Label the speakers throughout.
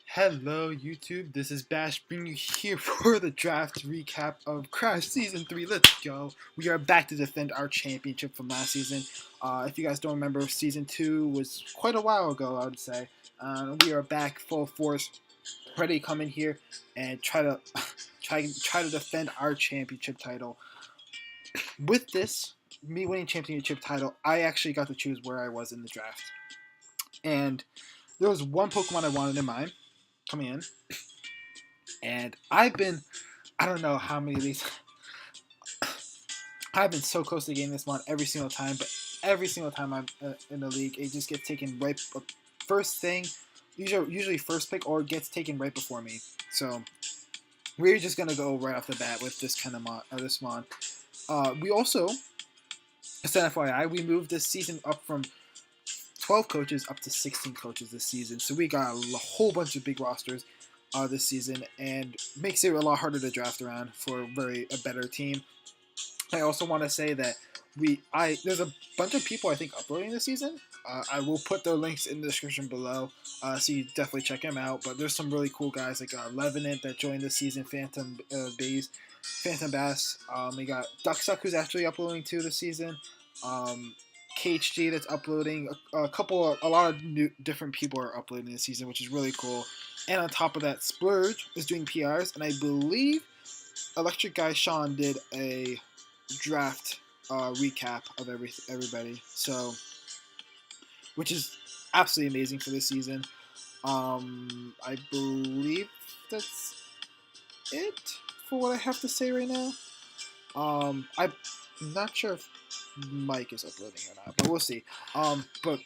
Speaker 1: Hello YouTube, this is Bash bringing you here for the draft recap of Krash Season 3. Let's go. We are back to defend our championship from last season. If you guys don't remember, Season 2 was quite a while ago, I would say. We are back full force, ready to come in here and try to try to defend our championship title. With this, me winning championship title, I actually got to choose where I was in the draft. And there was one Pokemon I wanted in mind coming in. And I don't know how many of these, I've been so close to getting this one every single time, but every single time I'm in the league, it just gets taken right first thing, usually first pick, or it gets taken right before me. So we're just gonna go right off the bat with this kind of this mon. We also, as an FYI, we moved this season up from 12 coaches up to 16 coaches this season. So we got a whole bunch of big rosters this season, and makes it a lot harder to draft around for a better team. I also want to say that there's a bunch of people I think uploading this season. I will put their links in the description below, so you definitely check them out. But there's some really cool guys like Levenant that joined this season, Phantom Bass. We got Ducksuck who's actually uploading too this season. KHG that's uploading. A lot of new different people are uploading this season, which is really cool. And on top of that, Splurge is doing PRs, and I believe Electric Guy Sean did a draft recap of everybody, so which is absolutely amazing for this season. I believe that's it for what I have to say right now. I'm not sure if Mike is uploading or not, but we'll see. But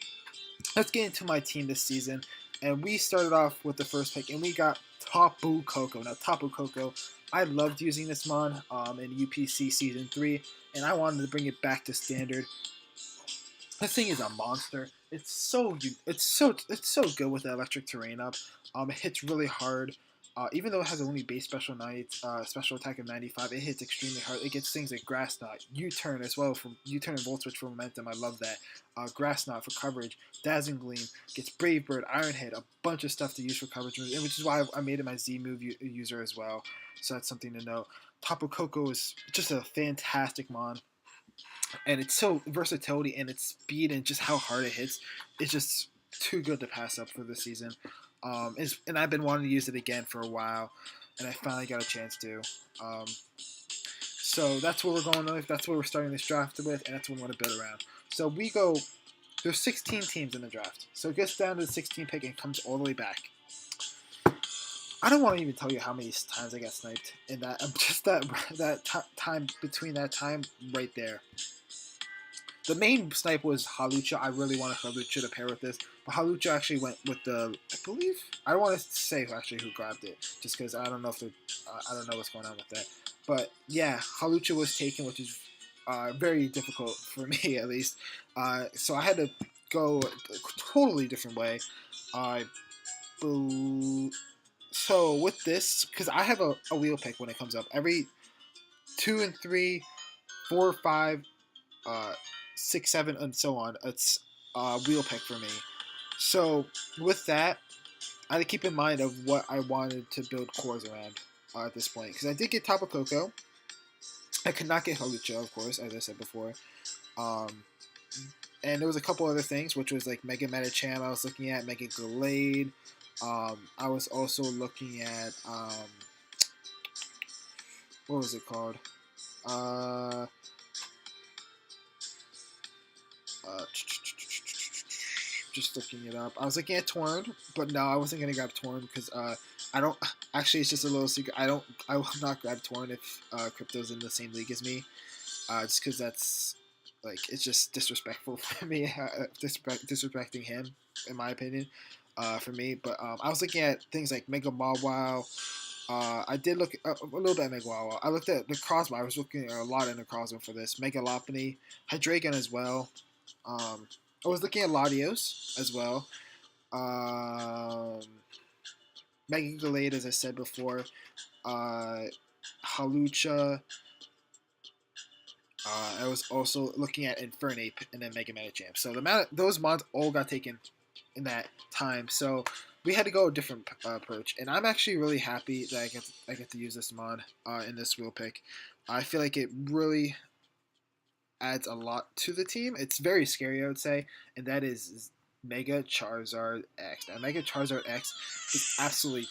Speaker 1: let's get into my team this season, and we started off with the first pick, and we got Tapu Koko. Now Tapu Koko, I loved using this mon in UPC Season 3, and I wanted to bring it back to standard. This thing is a monster. It's so good with the electric terrain up. It hits really hard. Even though it has only base special attack of 95, it hits extremely hard. It gets things like Grass Knot, U-Turn as well, from U-Turn and Volt Switch for momentum. I love that. Grass Knot for coverage, Dazzling Gleam, gets Brave Bird, Iron Head, a bunch of stuff to use for coverage, which is why I made it my Z move user as well. So that's something to know. Tapu Koko is just a fantastic mon, and it's so versatility and its speed and just how hard it hits. It's just too good to pass up for this season. And I've been wanting to use it again for a while, and I finally got a chance to. So that's what we're going with. That's what we're starting this draft with, and that's what we want to build around. So we go. There's 16 teams in the draft, so it gets down to the 16 pick and comes all the way back. I don't want to even tell you how many times I got sniped in that. Just that time between that time right there. The main snipe was Halucha. I really wanted Halucha to pair with this, but Halucha actually went with I believe, I don't want to say who grabbed it, just because I don't know I don't know what's going on with that. But yeah, Halucha was taken, which is very difficult for me at least. So I had to go a totally different way. So with this, because I have a wheel pick when it comes up, every 2 and 3, 4, 5. 6, 7, and so on. It's a wheel pick for me. So with that, I had to keep in mind of what I wanted to build cores around at this point. Because I did get Tapu Koko. I could not get Halucha, of course, as I said before. And there was a couple other things, which was like Mega Metacham I was looking at, Mega Gallade. I was also looking at, what was it called? Just looking it up. I was looking at Torn, but no, I wasn't gonna grab Torn because I don't. Actually, it's just a little secret. I will not grab Torn if Crypto's in the same league as me. Just because that's like it's just disrespectful for me, disrespecting him, in my opinion. For me, but I was looking at things like Mega Mawile. I did look a little bit at Mega Mawile. I looked at the Cosmo. I was looking a lot into Cosmo for this. Mega Lopunny, Hydreigon as well. I was looking at Latios as well. Mega Gallade, as I said before. Halucha. I was also looking at Infernape and then Mega Medicham. So those mods all got taken in that time. So we had to go a different approach, and I'm actually really happy that I get to use this mod in this wheel pick. I feel like it really adds a lot to the team. It's very scary, I would say, and that is Mega Charizard X. Now, Mega Charizard X is absolutely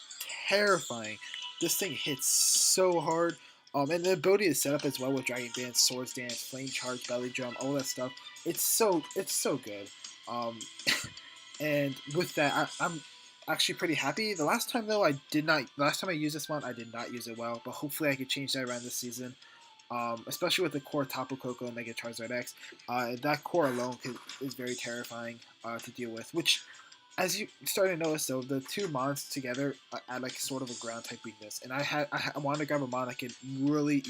Speaker 1: terrifying. This thing hits so hard. And the ability is set up as well with Dragon Dance, Swords Dance, Flame Charge, Belly Drum, all that stuff. It's so good. Um, and with that, I'm actually pretty happy. The last time though, Last time I used this mod, I did not use it well. But hopefully, I could change that around this season. Especially with the core Tapu Koko and Mega Charizard X. That core alone is very terrifying to deal with. Which, as you start to notice, though, the two mons together add like sort of a ground type weakness. And I wanted to grab a mon that can really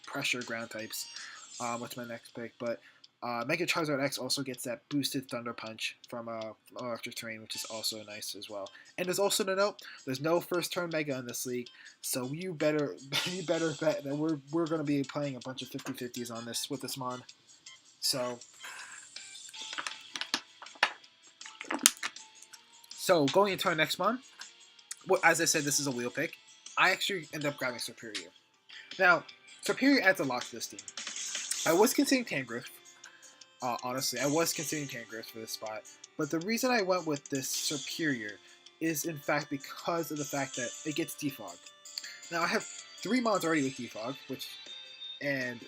Speaker 1: pressure ground types with my next pick. But Mega Charizard X also gets that boosted Thunder Punch from Electric Terrain, which is also nice as well. And there's also to note, there's no first turn Mega in this league, so you better bet that we're going to be playing a bunch of 50-50s on this with this mon. So going into our next mon, well, as I said, this is a wheel pick. I actually end up grabbing Superior. Now, Superior adds a lot to this team. I was considering Tangrowth. Honestly, I was considering Tangrowth for this spot, but the reason I went with this Superior is in fact because of the fact that it gets Defog. Now I have 3 mods already with Defog, and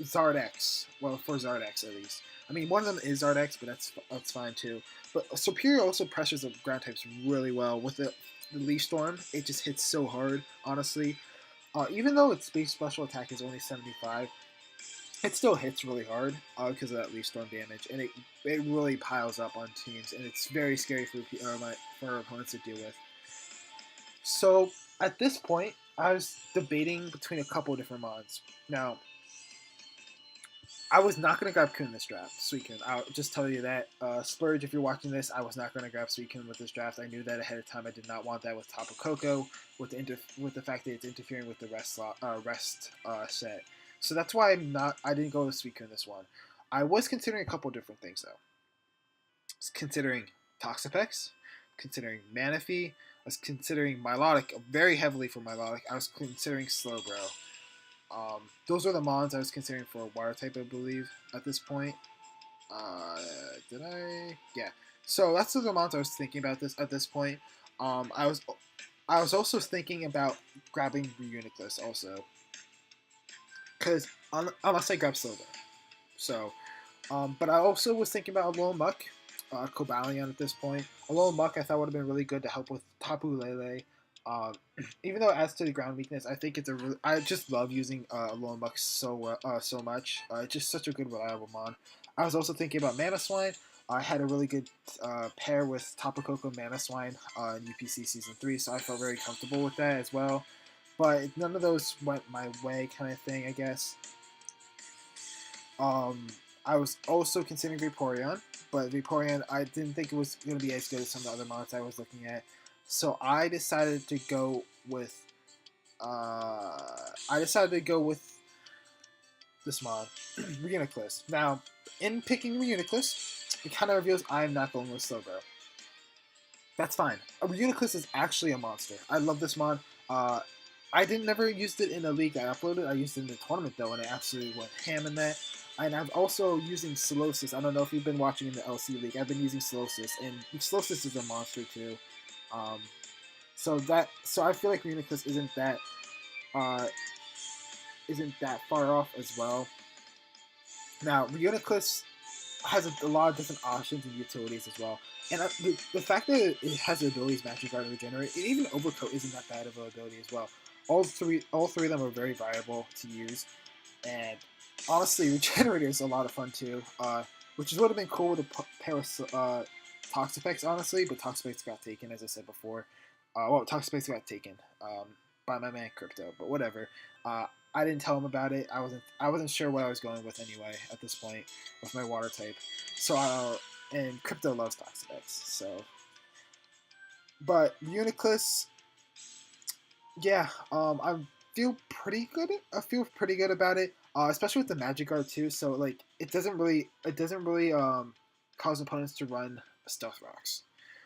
Speaker 1: Zardex. Well, for Zardex at least. I mean, one of them is Zardex, but that's fine too. But Superior also pressures the ground types really well with the Leaf Storm. It just hits so hard, honestly. Even though its base special attack is only 75. It still hits really hard because of that Leaf Storm damage, and it really piles up on teams, and it's very scary for our opponents to deal with. So at this point, I was debating between a couple of different mods. Now, I was not going to grab Kun this draft, Suicune. I'll just tell you that. Splurge, if you're watching this, I was not going to grab Suicune with this draft. I knew that ahead of time. I did not want that with Tapu Koko, with the fact that it's interfering with the rest set. So that's why I didn't go with Suicune this one. I was considering a couple different things though. I was considering Toxapex, considering Manaphy, I was considering Milotic very heavily for Milotic. I was considering Slowbro. Those are the mons I was considering for a water type, I believe, at this point. Did I? Yeah. So that's the mons I was thinking about at this point. I was also thinking about grabbing Reuniclus also. Because unless I grab Silver. So, but I also was thinking about Alolan Muck, Cobalion at this point. Alolan Muck I thought would have been really good to help with Tapu Lele. Even though it adds to the ground weakness, I think I just love using Alolan Muck so much. It's just such a good reliable mon. I was also thinking about Mamoswine. I had a really good pair with Tapu Koko Mamoswine in UPC Season 3, so I felt very comfortable with that as well. But none of those went my way, kind of thing, I guess. I was also considering Vaporeon, but Vaporeon, I didn't think it was going to be as good as some of the other mons I was looking at. So I decided to go with this mod, Reuniclus. Now, in picking Reuniclus, it kind of reveals I'm not going with Slowbro. That's fine. Reuniclus is actually a monster. I love this mod. I never used it in a league I uploaded. I used it in the tournament though, and I absolutely went ham in that. And I'm also using Solosis. I don't know if you've been watching in the LC League. I've been using Solosis, and Solosis is a monster too. So I feel like Reuniclus isn't that far off as well. Now Reuniclus has a lot of different options and utilities as well. And the fact that it has the abilities Magic Guard and Regenerate, and even Overcoat isn't that bad of an ability as well. All three of them are very viable to use, and honestly, Regenerator is a lot of fun too, which is would have been cool with a pair of Toxapex, honestly, but Toxapex got taken, as I said before. Toxapex got taken by my man Crypto, but whatever. I didn't tell him about it. I wasn't sure what I was going with anyway at this point with my water type. And Crypto loves Toxapex, so. But Reuniclus, yeah, I'm feel pretty good. I feel pretty good about it, especially with the magic guard too. So like it doesn't really cause opponents to run stealth rocks,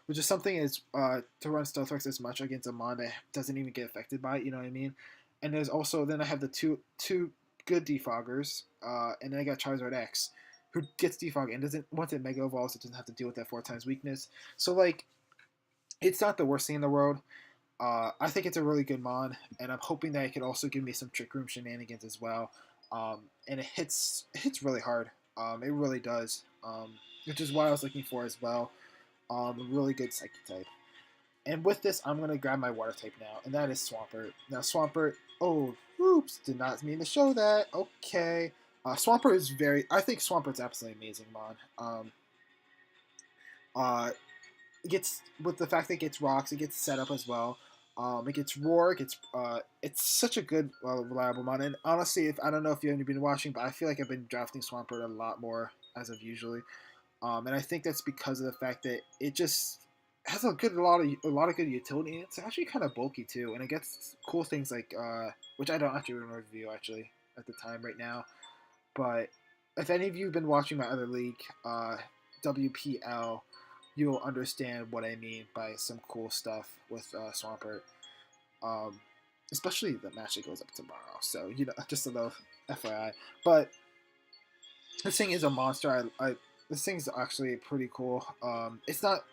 Speaker 1: which is something is to run stealth rocks as much against a mon that doesn't even get affected by it. You know what I mean? And there's also then I have the two good defoggers, and then I got Charizard X, who gets defog and doesn't once it mega evolves, it doesn't have to deal with that 4 times weakness. So like, it's not the worst thing in the world. I think it's a really good mod, and I'm hoping that it could also give me some Trick Room shenanigans as well. And it hits really hard. It really does. Which is what I was looking for as well. A really good Psychic type. And with this, I'm gonna grab my Water type now, and that is Swampert. Now Swampert. Oh, oops! Did not mean to show that. Okay. Swampert is very. I think Swampert's absolutely amazing mod. Uh, it gets with the fact that it gets rocks, it gets set up as well. It gets roar, it's such a good, reliable mod. And honestly, if I don't know if you've been watching, but I feel like I've been drafting Swampert a lot more as of usually. And I think that's because of the fact that it just has a lot of good utility. And it's actually kind of bulky too, and it gets cool things like which I don't actually want to review actually at the time right now. But if any of you have been watching my other league, WPL, you'll understand what I mean by some cool stuff with Swampert. Um, Especially the match that goes up tomorrow. So just a little FYI. But this thing is a monster. This thing's actually pretty cool. It's not.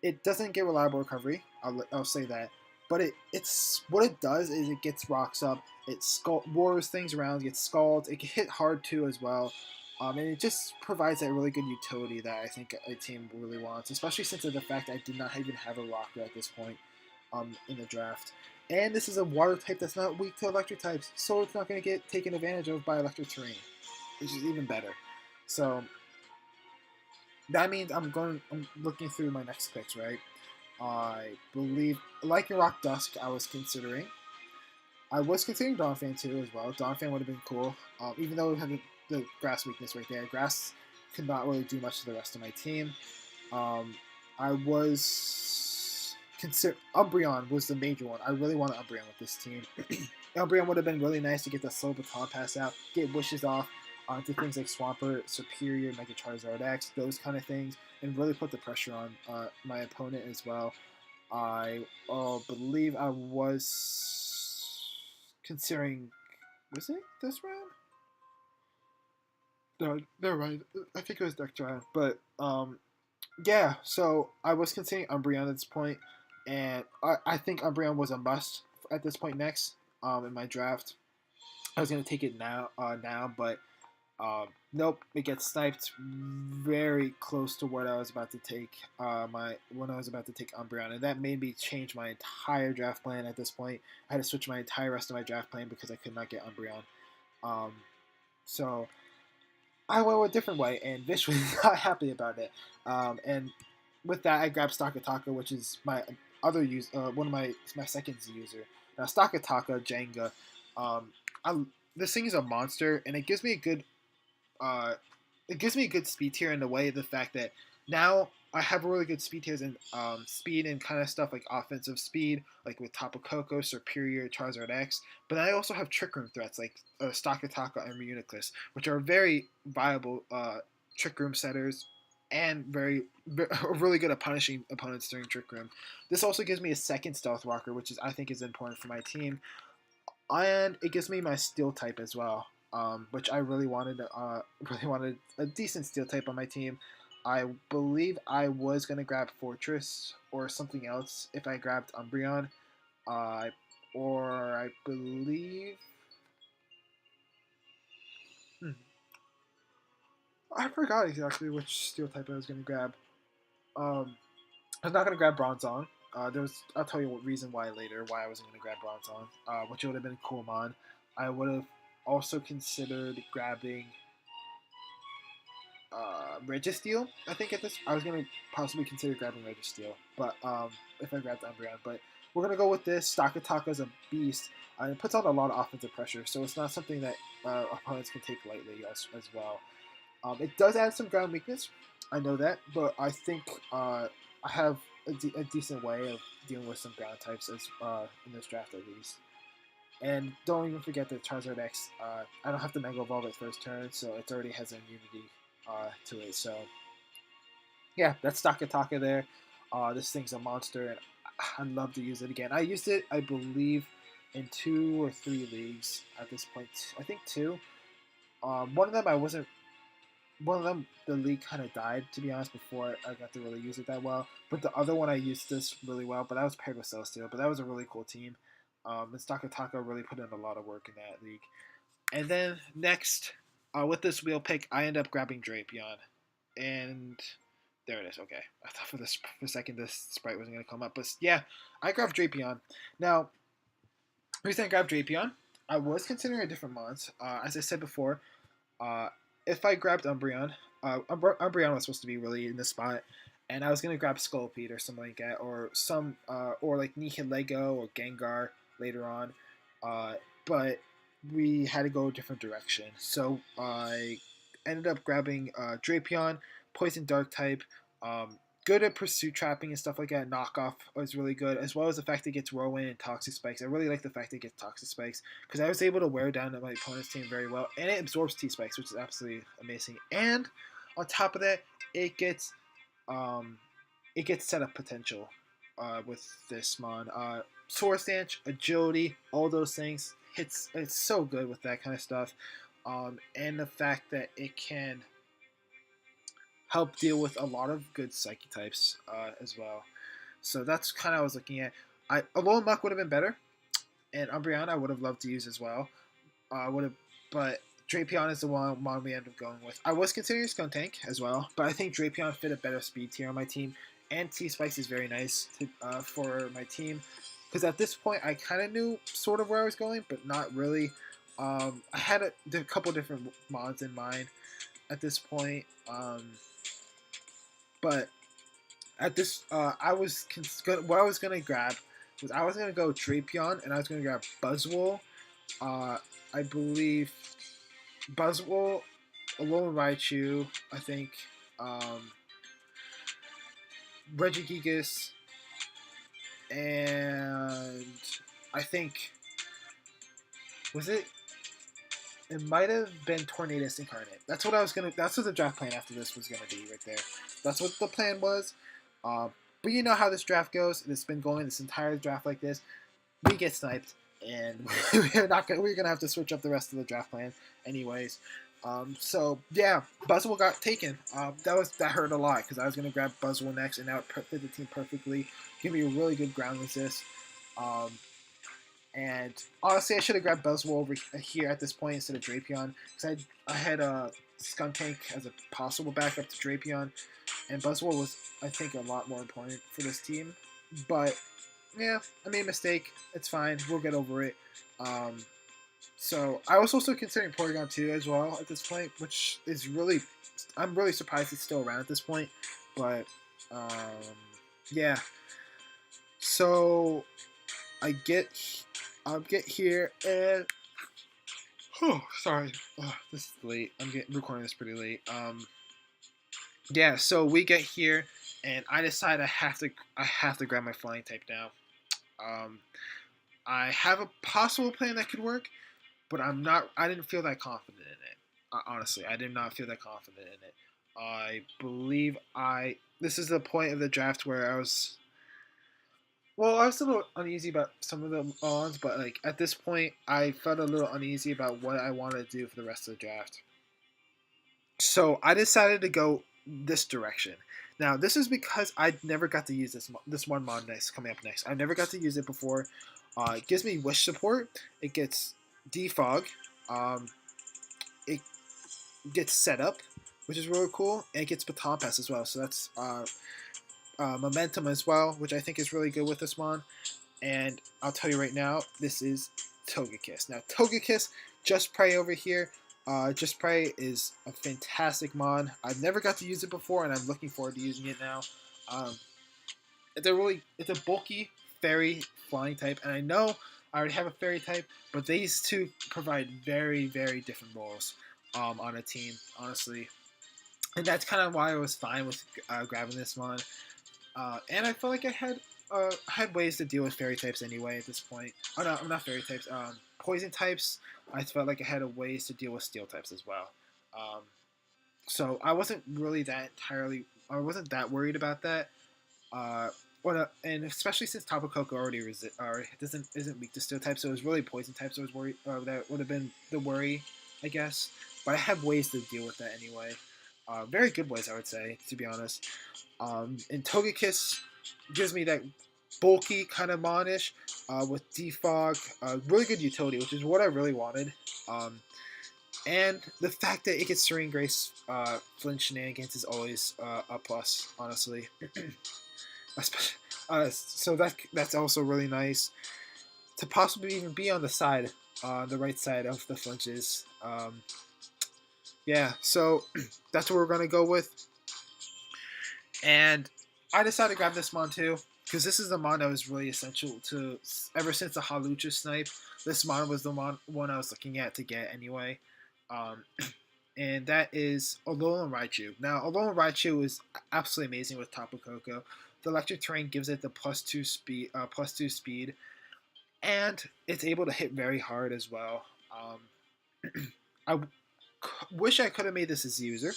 Speaker 1: It doesn't get reliable recovery. I'll say that. But it's what it does is it gets rocks up. It roars things around. Gets scalds. It can hit hard too as well. And it just provides that really good utility that I think a team really wants, especially since of the fact that I did not even have a rocker at this point in the draft. And this is a water type that's not weak to electric types, so it's not going to get taken advantage of by electric terrain, which is even better. So that means I'm looking through my next picks, right? I believe Lycan Rock Dusk I was considering Donphan too as well. Donphan would have been cool, even though it had the grass weakness right there. Grass could not really do much to the rest of my team. I was consider Umbreon was the major one. I really wanted Umbreon with this team. Umbreon would have been really nice to get the slow baton pass out, get wishes off onto things like Swampert, Superior, Mega Charizard X, those kind of things, and really put the pressure on my opponent as well. I believe I was considering. Was it this round? No, never mind. I think it was next round. But yeah. So I was considering Umbreon at this point, and I think Umbreon was a must at this point next in my draft. I was gonna take it now, but nope, it gets sniped very close to what I was about to take when I was about to take Umbreon, and that made me change my entire draft plan at this point. I had to switch my entire rest of my draft plan because I could not get Umbreon. So I went a different way, and Vish was not happy about it. And with that, I grabbed Stakataka, which is my other one of my second user. Now Stakataka Jenga, this thing is a monster, and it gives me a good speed tier in the way of the fact that now I have really good speed tiers in speed and kind of stuff like offensive speed, like with Tapu Koko, Superior, Charizard X. But I also have Trick Room threats like Stakataka and Reuniclus, which are very viable Trick Room setters and really good at punishing opponents during Trick Room. This also gives me a second Stealth Walker, which I think is important for my team, and it gives me my Steel type as well, which I really wanted. Really wanted a decent Steel type on my team. I believe I was gonna grab Fortress or something else if I grabbed Umbreon, or I believe. Hmm, I forgot exactly which Steel type I was gonna grab. Um, I was not gonna grab Bronzong. I'll tell you what reason why later why I wasn't gonna grab Bronzong, which would have been a cool mon. I would have also considered grabbing Registeel. I think at this I was gonna possibly consider grabbing Registeel, but if I grabbed Umbreon, but we're gonna go with this. Stakataka is a beast. It puts on a lot of offensive pressure, so it's not something that opponents can take lightly as well. It does add some ground weakness. I know that, but I think I have a decent way of dealing with some ground types as in this draft at least. And don't even forget the Charizard X. I don't have to Mega Evolve at first turn, so it already has immunity to it. So yeah, that's Takataka there. This thing's a monster, and I'd love to use it again. I used it, I believe, in 2 or 3 leagues at this point. I think 2. One of them I wasn't. One of them, the league kind of died, to be honest, before I got to really use it that well. But the other one, I used this really well. But I was paired with Celestial. But that was a really cool team. And Takataka really put in a lot of work in that league. And then next, with this wheel pick, I end up grabbing Drapion. And there it is. Okay. I thought for a second this sprite wasn't going to come up. But yeah, I grabbed Drapion. Now, the reason I grabbed Drapion, I was considering a different mods. As I said before, if I grabbed Umbreon, Umbreon was supposed to be really in this spot. And I was going to grab Scolipede or something like that. Or like Nihilego or Gengar later on. But we had to go a different direction. So I ended up grabbing Drapion, Poison Dark type, good at Pursuit Trapping and stuff like that. Knockoff was really good, as well as the fact it gets Whirlwind and Toxic Spikes. I really like the fact it gets Toxic Spikes, because I was able to wear down my opponent's team very well, and it absorbs T-Spikes, which is absolutely amazing. And on top of that, it gets setup potential with this mon. Source Dance, Agility, all those things. It's so good with that kind of stuff. And the fact that it can help deal with a lot of good Psyche types as well. So that's kind of what I was looking at. Alolan Muck would have been better, and Umbreon I would have loved to use as well. But Drapion is the one we ended up going with. I was considering Skuntank as well, but I think Drapion fit a better speed tier on my team, and T-Spikes is very nice for my team. Because at this point, I kind of knew sort of where I was going, but not really. I had a couple different mods in mind at this point. But at this, what I was gonna grab was I was gonna go Drapion, and I was gonna grab Buzzwole. I believe Buzzwole, Alolan Raichu, I think, Regigigas, and I think it might have been Tornadus Incarnate. That's what the draft plan after this was gonna be right there. That's what the plan was. But you know how this draft goes. It's been going this entire draft like this. We get sniped, and we're gonna have to switch up the rest of the draft plan, anyways. So yeah, Buzzwole got taken. That hurt a lot because I was gonna grab Buzzwole next, and now it fit the team perfectly. Give me a really good ground resist. And honestly, I should have grabbed Buzzwole over here at this point instead of Drapion, because I had Skuntank as a possible backup to Drapion, and Buzzwole was, I think, a lot more important for this team. But yeah, I made a mistake. It's fine. We'll get over it. So I was also considering Porygon 2 as well at this point, which is I'm really surprised it's still around at this point. But yeah. So I'll get here and sorry, this is late. I'm recording this pretty late. Yeah, so we get here and I decide I have to grab my flying type now. I have a possible plan that could work, but I didn't feel that confident in it. Honestly, I did not feel that confident in it. I believe this is the point of the draft where I was a little uneasy about some of the odds, but like at this point, I felt a little uneasy about what I wanted to do for the rest of the draft. So I decided to go this direction. Now, this is because I never got to use this one mod coming up next. I never got to use it before. It gives me Wish support. It gets Defog. It gets Set Up, which is really cool, and it gets Baton Pass as well. So that's Momentum as well, which I think is really good with this mon. And I'll tell you right now, this is Togekiss. Now, Togekiss, Just Pray over here. Just Pray is a fantastic mon. I've never got to use it before, and I'm looking forward to using it now. It's a bulky fairy flying type, and I know I already have a fairy type, but these two provide very, very different roles on a team, honestly. And that's kind of why I was fine with grabbing this mon. And I felt like I had had ways to deal with fairy types anyway at this point. Oh no, not fairy types. Poison types. I felt like I had a ways to deal with steel types as well. Um, so I wasn't really that entirely. I wasn't that worried about that. Uh, and especially since Tapu Koko already doesn't isn't weak to steel types, so it was really poison types. I was worried that would have been the worry, I guess. But I have ways to deal with that anyway. Very good ways, I would say, to be honest. And Togekiss gives me that bulky kind of monish with defog, really good utility, which is what I really wanted. Um, and the fact that it gets Serene Grace flinch shenanigans is always a plus, honestly. So that's also really nice to possibly even be on the side, the right side of the flinches. Yeah, so that's what we're gonna go with. And I decided to grab this mon too because this is the mon that was really essential to ever since the Halucha snipe. This mon was the one I was looking at to get anyway. Um, and that is Alolan Raichu. Now, Alolan Raichu is absolutely amazing with Tapu Koko. The electric terrain gives it the +2 speed, and it's able to hit very hard as well. I wish I could have made this a Z user.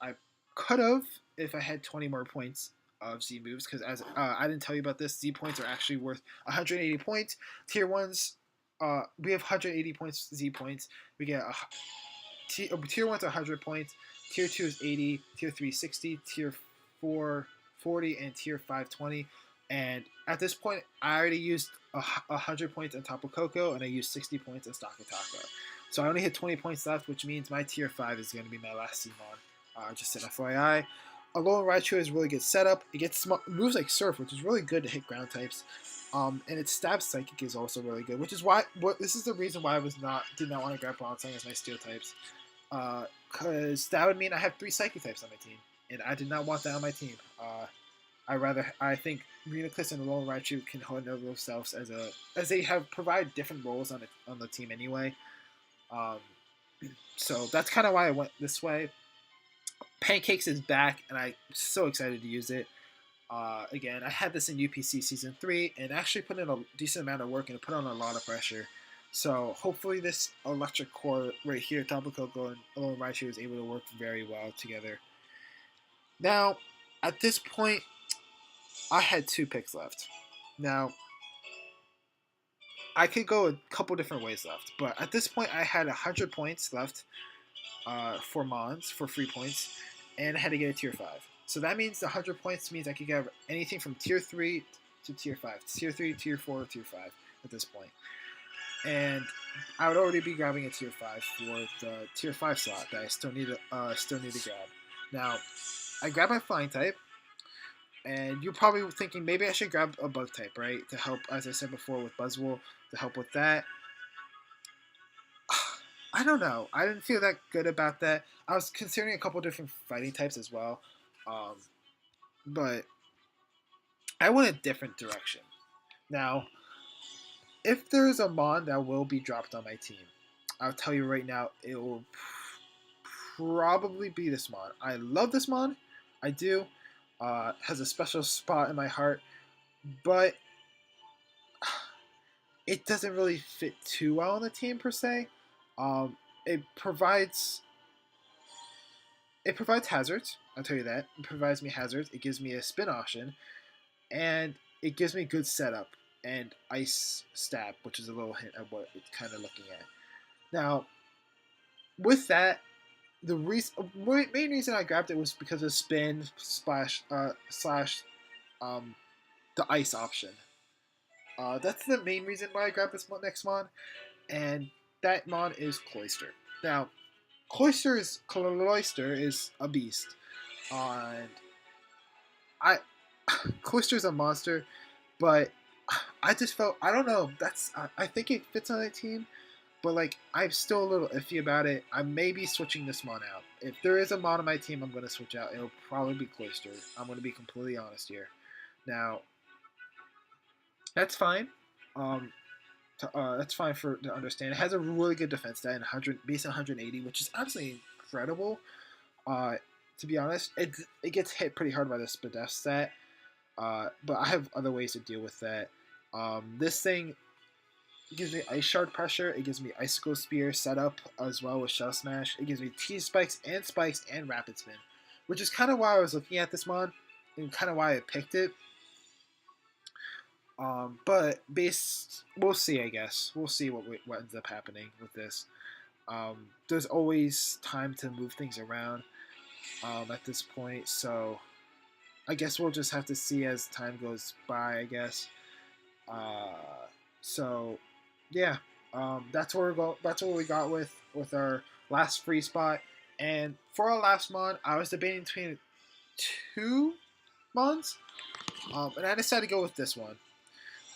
Speaker 1: I could have if I had 20 more points of Z moves, because as I didn't tell you about this, Z points are actually worth 180 points. Tier 1s, we have 180 points Z points. We get tier 1's 100 points, tier 2 is 80, tier 3 60, tier 4 40, and tier 5 20. And at this point, I already used 100 points on Tapu Koko, and I used 60 points on Stakataka. So I only had 20 points left, which means my tier 5 is going to be my last Cmon. Just an FYI. Alolan Raichu is really good setup. It gets moves like Surf, which is really good to hit ground types. And its stab psychic is also really good, which is why this is the reason why I did not want to grab Bronzong as my steel types, because that would mean I have 3 psychic types on my team, and I did not want that on my team. I think Reuniclus and Alolan Raichu can handle themselves as they provide different roles on the team anyway. So that's kind of why I went this way. Pancakes is back, and I'm so excited to use it. Again, I had this in UPC Season 3, and actually put in a decent amount of work and put on a lot of pressure. So hopefully this electric core right here, Tapu Koko and Alolan Raichu, is able to work very well together. Now, at this point, I had 2 picks left. Now, I could go a couple different ways left, but at this point I had 100 points left for Mons, for free points, and I had to get a tier 5. So that means the 100 points means I could get anything from tier 3 to tier 5. Tier 3, tier 4, tier 5 at this point. And I would already be grabbing a tier 5 for the tier 5 slot that I still need to grab. Now, I grab my flying type, and you're probably thinking maybe I should grab a bug type, right? To help, as I said before, with Buzzwole, to help with that. I don't know. I didn't feel that good about that. I was considering a couple different fighting types as well. But I went a different direction. Now, if there's a Mon that will be dropped on my team, I'll tell you right now, it will probably be this Mon. I love this Mon. I do. Has a special spot in my heart. But it doesn't really fit too well on the team, per se. It provides hazards. I'll tell you that. It provides me hazards. It gives me a spin option, and it gives me good setup and ice stab, which is a little hint of what it's kind of looking at. Now, with that, the main reason I grabbed it was because of spin slash the ice option. That's the main reason why I grabbed this next mon, and that mon is Cloyster. Now, Cloyster is a beast, and Cloyster is a monster, but I just felt, I don't know, I think it fits on the team, but like I'm still a little iffy about it. I may be switching this mon out. If there is a mon on my team, I'm going to switch out. It'll probably be Cloyster. I'm going to be completely honest here. Now, that's fine. That's fine to understand. It has a really good defense stat, 180, which is absolutely incredible. To be honest, it gets hit pretty hard by the Spadef stat, But I have other ways to deal with that. This thing gives me Ice Shard pressure. It gives me Icicle Spear setup as well with Shell Smash. It gives me T Spikes and Rapid Spin, which is kind of why I was looking at this mod and kind of why I picked it. But we'll see. I guess we'll see what ends up happening with this. There's always time to move things around at this point, so I guess we'll just have to see as time goes by. I guess. Uh, so yeah, that's where that's what we got with our last free spot. And for our last mod, I was debating between two mods, and I decided to go with this one.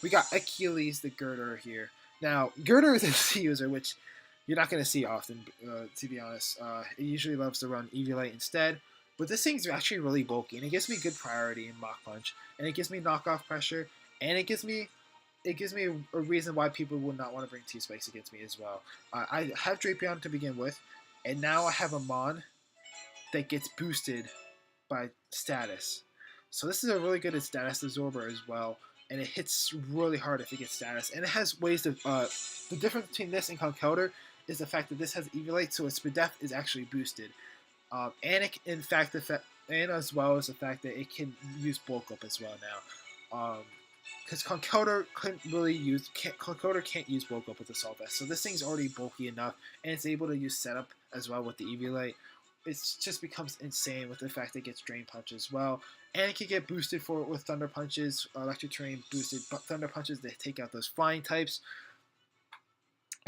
Speaker 1: We got Achilles the Girder here. Now, Girder is a C user, which you're not going to see often, to be honest. It usually loves to run Eviolite instead. But this thing's actually really bulky, and it gives me good priority in Mach Punch, and it gives me knockoff pressure, and it gives me a reason why people would not want to bring T-Spikes against me as well. I have Drapion to begin with, and now I have a Mon that gets boosted by status. So this is a really good status absorber as well, and it hits really hard if it gets status. And it has ways to the difference between this and Conkeldurr is the fact that this has Eviolite, so its Spadef is actually boosted. And it, in fact, and as well as the fact that it can use bulk up as well now. Because Conkeldurr can't use bulk up with Assault Vest, so this thing's already bulky enough, and it's able to use setup as well with the Eviolite. It just becomes insane with the fact that it gets Drain Punch as well, and it can get boosted with Thunder Punches, Electric Terrain boosted Thunder Punches that take out those flying types.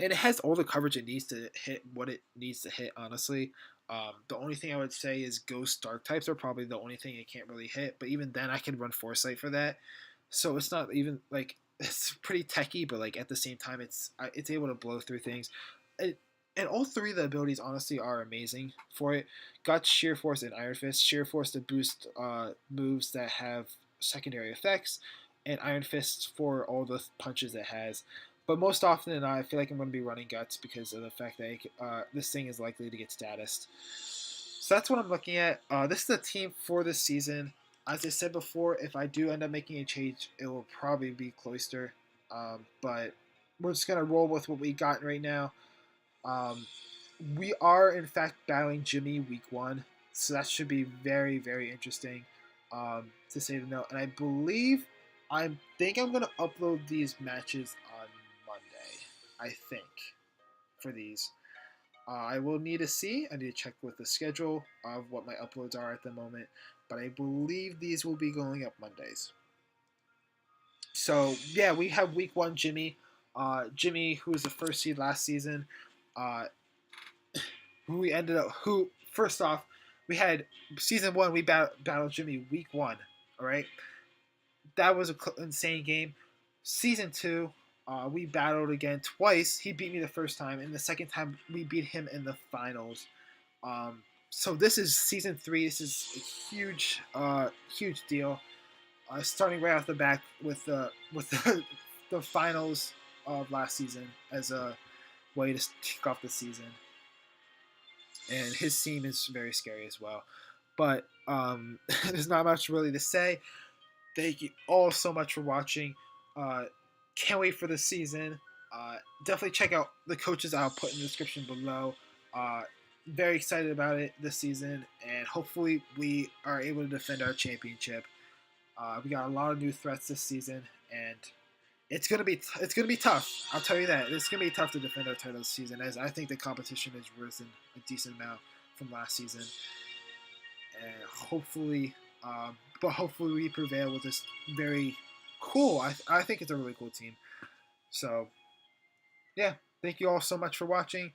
Speaker 1: And it has all the coverage it needs to hit what it needs to hit, honestly. The only thing I would say is Ghost Dark types are probably the only thing it can't really hit, but even then I can run Foresight for that. So it's not even like it's pretty techy, but like at the same time it's able to blow through things. And all three of the abilities honestly are amazing for it. Got Sheer Force and Iron Fist. Sheer Force to boost moves that have secondary effects, and Iron Fist for all the punches it has. But most often than not, I feel like I'm going to be running Guts because of the fact that this thing is likely to get statused. So that's what I'm looking at. This is the team for this season. As I said before, if I do end up making a change, it will probably be Cloyster. But we're just going to roll with what we got right now. We are, in fact, battling Jimmy week 1. So that should be very, very interesting, to say the note. And I think I'm going to upload these matches on Monday, I think, for these. I will need to see. I need to check with the schedule of what my uploads are at the moment. But I believe these will be going up Mondays. So, yeah, we have week 1 Jimmy. Jimmy, who was the first seed last season. First off, we had season 1, we battled Jimmy week 1. All right. That was an insane game. Season 2, we battled again twice. He beat me the first time, and the second time we beat him in the finals. So this is season 3. This is a huge, huge deal. Starting right off the back with the the finals of last season as a way to kick off the season. And his team is very scary as well. But there's not much really to say. Thank you all so much for watching. Can't wait for the season. Definitely check out the coaches I'll put in the description below. Very excited about it this season, and hopefully we are able to defend our championship. We got a lot of new threats this season, and it's gonna be tough. I'll tell you that it's gonna be tough to defend our title this season, as I think the competition has risen a decent amount from last season, and hopefully we prevail with this very cool. I think it's a really cool team. So yeah, thank you all so much for watching.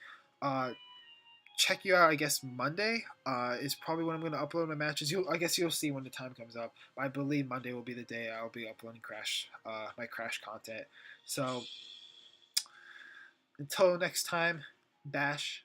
Speaker 1: Check you out, I guess Monday is probably when I'm going to upload my matches. I guess you'll see when the time comes up. I believe Monday will be the day I'll be uploading my Krash content. So until next time, Bash.